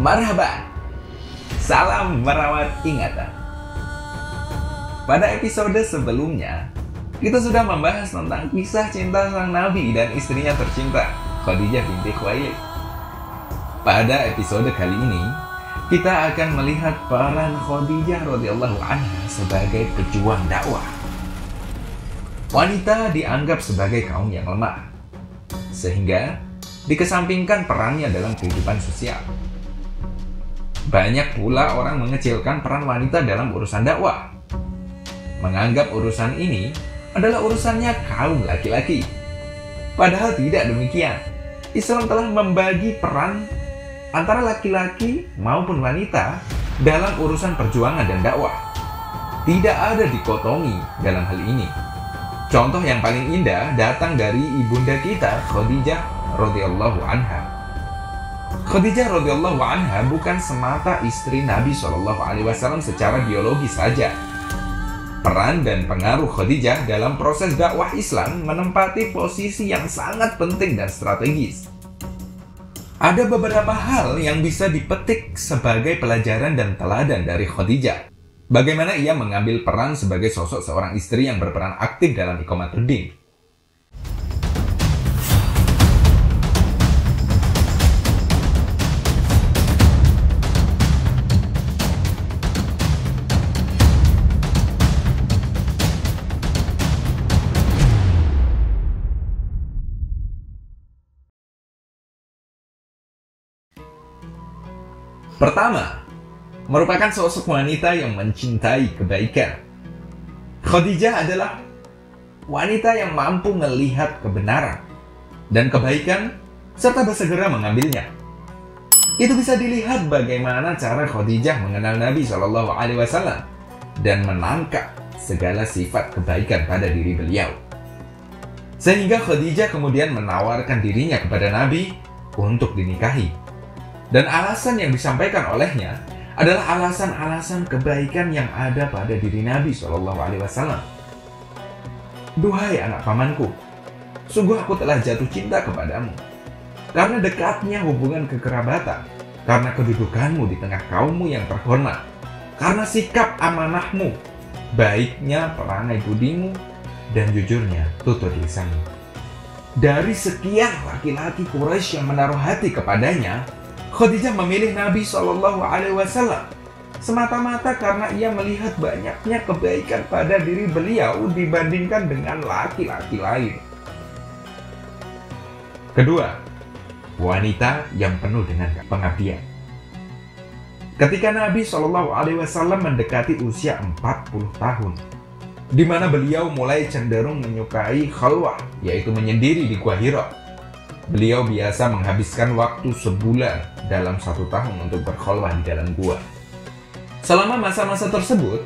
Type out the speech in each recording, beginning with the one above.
Marhaban, salam merawat ingatan. Pada episode sebelumnya, kita sudah membahas tentang kisah cinta sang Nabi dan istrinya tercinta, Khadijah binti Khuwailid. Pada episode kali ini, kita akan melihat peran Khadijah radhiyallahu anha sebagai pejuang dakwah. Wanita dianggap sebagai kaum yang lemah, sehingga dikesampingkan perannya dalam kehidupan sosial. Banyak pula orang mengecilkan peran wanita dalam urusan dakwah, menganggap urusan ini adalah urusannya kaum laki-laki. Padahal tidak demikian. Islam telah membagi peran antara laki-laki maupun wanita dalam urusan perjuangan dan dakwah. Tidak ada dikotomi dalam hal ini. Contoh yang paling indah datang dari ibunda kita, Khadijah radhiyallahu anha. Khadijah radhiyallahu anha bukan semata istri Nabi SAW secara biologis saja. Peran dan pengaruh Khadijah dalam proses dakwah Islam menempati posisi yang sangat penting dan strategis. Ada beberapa hal yang bisa dipetik sebagai pelajaran dan teladan dari Khadijah. Bagaimana ia mengambil peran sebagai sosok seorang istri yang berperan aktif dalam iqamatuddin. Pertama, merupakan sosok wanita yang mencintai kebaikan. Khadijah adalah wanita yang mampu melihat kebenaran dan kebaikan serta bersegera mengambilnya. Itu bisa dilihat bagaimana cara Khadijah mengenal Nabi SAW dan menangkap segala sifat kebaikan pada diri beliau. Sehingga Khadijah kemudian menawarkan dirinya kepada Nabi untuk dinikahi. Dan alasan yang disampaikan olehnya adalah alasan-alasan kebaikan yang ada pada diri Nabi SAW. Duhai anak pamanku, sungguh aku telah jatuh cinta kepadamu karena dekatnya hubungan kekerabatan, karena kedudukanmu di tengah kaummu yang terhormat, karena sikap amanahmu, baiknya perangai budimu, dan jujurnya tutur lisanmu. Dari sekian laki-laki Quraisy yang menaruh hati kepadanya, Khadijah memilih Nabi SAW semata-mata karena ia melihat banyaknya kebaikan pada diri beliau dibandingkan dengan laki-laki lain. Kedua, wanita yang penuh dengan pengabdian. Ketika Nabi SAW mendekati usia 40 tahun, di mana beliau mulai cenderung menyukai khalwah, yaitu menyendiri di Gua Hira. Beliau biasa menghabiskan waktu sebulan dalam 1 tahun untuk berkhalwah di dalam gua. Selama masa-masa tersebut,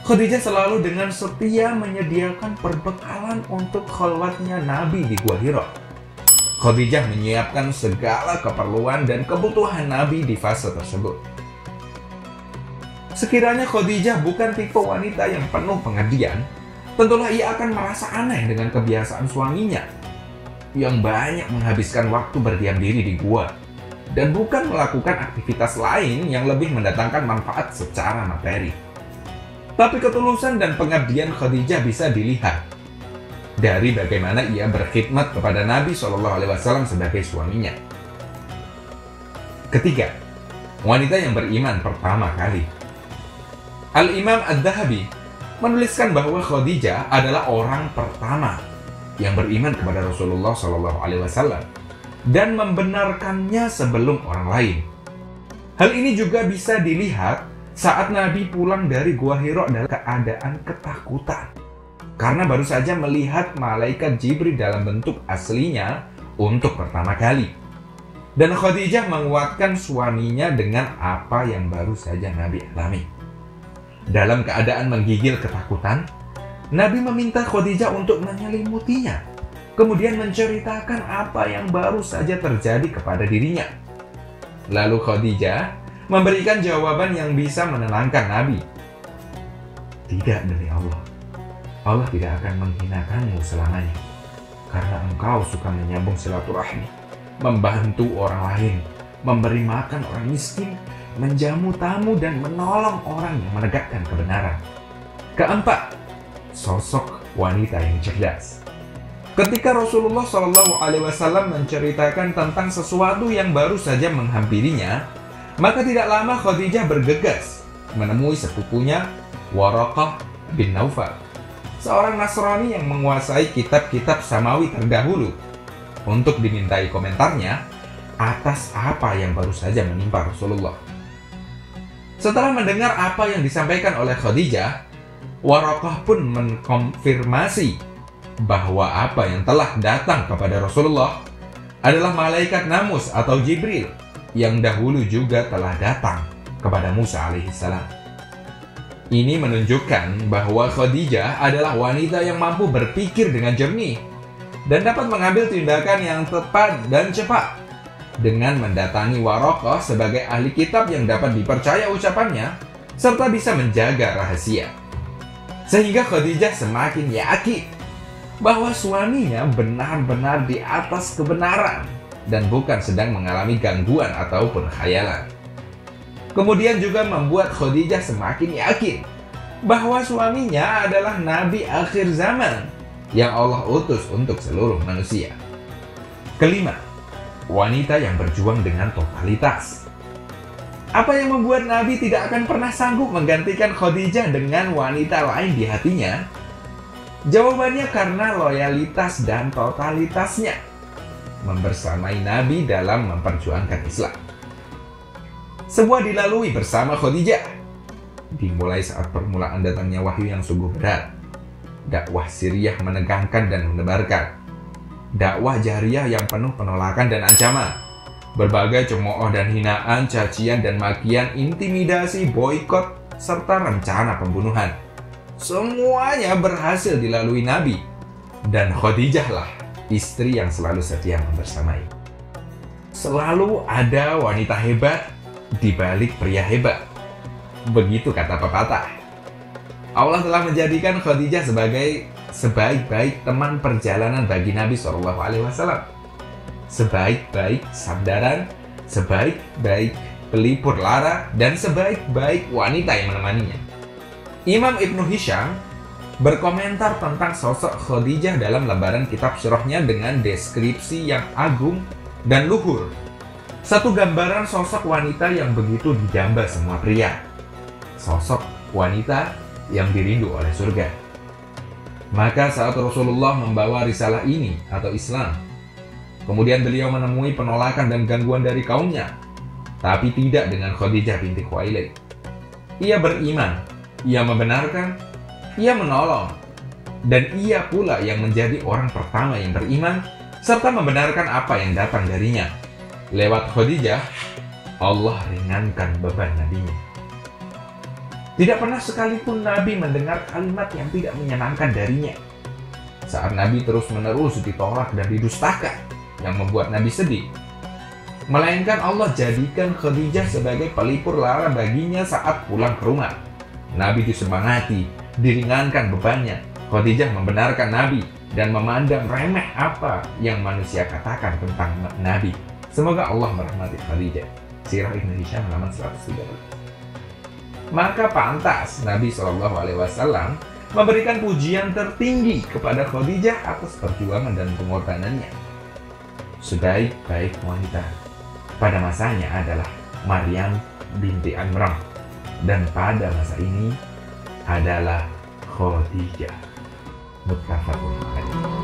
Khadijah selalu dengan setia menyediakan perbekalan untuk khalwatnya Nabi di Gua Hira. Khadijah menyiapkan segala keperluan dan kebutuhan Nabi di fase tersebut. Sekiranya Khadijah bukan tipe wanita yang penuh pengabdian, tentulah ia akan merasa aneh dengan kebiasaan suaminya yang banyak menghabiskan waktu berdiam diri di gua dan bukan melakukan aktivitas lain yang lebih mendatangkan manfaat secara materi. Tapi ketulusan dan pengabdian Khadijah bisa dilihat dari bagaimana ia berkhidmat kepada Nabi SAW sebagai suaminya. Ketiga, wanita yang beriman pertama kali. Al-Imam Ad-Dhahabi menuliskan bahwa Khadijah adalah orang pertama yang beriman kepada Rasulullah SAW dan membenarkannya sebelum orang lain. Hal ini juga bisa dilihat saat Nabi pulang dari Gua Hira dalam keadaan ketakutan karena baru saja melihat malaikat Jibril dalam bentuk aslinya untuk pertama kali. Dan Khadijah menguatkan suaminya dengan apa yang baru saja Nabi alami. Dalam keadaan menggigil ketakutan, Nabi meminta Khadijah untuk menyelimutinya, kemudian menceritakan apa yang baru saja terjadi kepada dirinya. Lalu Khadijah memberikan jawaban yang bisa menenangkan Nabi. Tidak demi Allah, Allah tidak akan menghinakanmu selamanya, karena engkau suka menyambung silaturahmi, membantu orang lain, memberi makan orang miskin, menjamu tamu, dan menolong orang yang menegakkan kebenaran. Keempat, sosok wanita yang cerdas. Ketika Rasulullah SAW menceritakan tentang sesuatu yang baru saja menghampirinya, maka tidak lama Khadijah bergegas menemui sepupunya Waraqah bin Naufal, seorang Nasrani yang menguasai kitab-kitab Samawi terdahulu, untuk dimintai komentarnya atas apa yang baru saja menimpa Rasulullah. Setelah mendengar apa yang disampaikan oleh Khadijah, Waraqah pun mengkonfirmasi bahwa apa yang telah datang kepada Rasulullah adalah malaikat Namus atau Jibril yang dahulu juga telah datang kepada Musa alaihissalam. Ini menunjukkan bahwa Khadijah adalah wanita yang mampu berpikir dengan jernih dan dapat mengambil tindakan yang tepat dan cepat dengan mendatangi Waraqah sebagai ahli kitab yang dapat dipercaya ucapannya serta bisa menjaga rahasia. Sehingga Khadijah semakin yakin bahwa suaminya benar-benar di atas kebenaran dan bukan sedang mengalami gangguan ataupun khayalan. Kemudian juga membuat Khadijah semakin yakin bahwa suaminya adalah Nabi akhir zaman yang Allah utus untuk seluruh manusia. Kelima, wanita yang berjuang dengan totalitas. Apa yang membuat Nabi tidak akan pernah sanggup menggantikan Khadijah dengan wanita lain di hatinya? Jawabannya karena loyalitas dan totalitasnya membersamai Nabi dalam memperjuangkan Islam. Semua dilalui bersama Khadijah. Dimulai saat permulaan datangnya wahyu yang sungguh berat, dakwah sirriyah menegangkan dan menebarkan, dakwah jariyah yang penuh penolakan dan ancaman, berbagai cemooh dan hinaan, cacian dan makian, intimidasi, boikot, serta rencana pembunuhan. Semuanya berhasil dilalui Nabi, dan Khadijah lah istri yang selalu setia membersamai. Selalu ada wanita hebat di balik pria hebat. Begitu kata pepatah. Allah telah menjadikan Khadijah sebagai sebaik-baik teman perjalanan bagi Nabi SAW, sebaik-baik sandaran, sebaik-baik pelipur lara, dan sebaik-baik wanita yang menemaninya. Imam Ibnu Hisham berkomentar tentang sosok Khadijah dalam lembaran kitab sirahnya dengan deskripsi yang agung dan luhur. Satu gambaran sosok wanita yang begitu didamba semua pria. Sosok wanita yang dirindu oleh surga. Maka saat Rasulullah membawa risalah ini atau Islam, kemudian beliau menemui penolakan dan gangguan dari kaumnya, tapi tidak dengan Khadijah binti Khuwailid. Ia beriman, ia membenarkan, ia menolong, dan ia pula yang menjadi orang pertama yang beriman serta membenarkan apa yang datang darinya. Lewat Khadijah, Allah ringankan beban nabinya. Tidak pernah sekalipun Nabi mendengar kalimat yang tidak menyenangkan darinya. Saat Nabi terus-menerus ditolak dan didustakan, yang membuat Nabi sedih. Melainkan Allah jadikan Khadijah sebagai pelipur lara baginya saat pulang ke rumah. Nabi disemangati, diringankan bebannya. Khadijah membenarkan Nabi dan memandang remeh apa yang manusia katakan tentang Nabi. Semoga Allah merahmati Khadijah. Sirah Ibnu Hisham halaman 130. Maka pantas Nabi SAW memberikan pujian tertinggi kepada Khadijah atas perjuangan dan pengorbanannya. Sebaik-baik wanita pada masanya adalah Maryam binti Imran, dan pada masa ini adalah Khadijah. Muttafaqun alaih.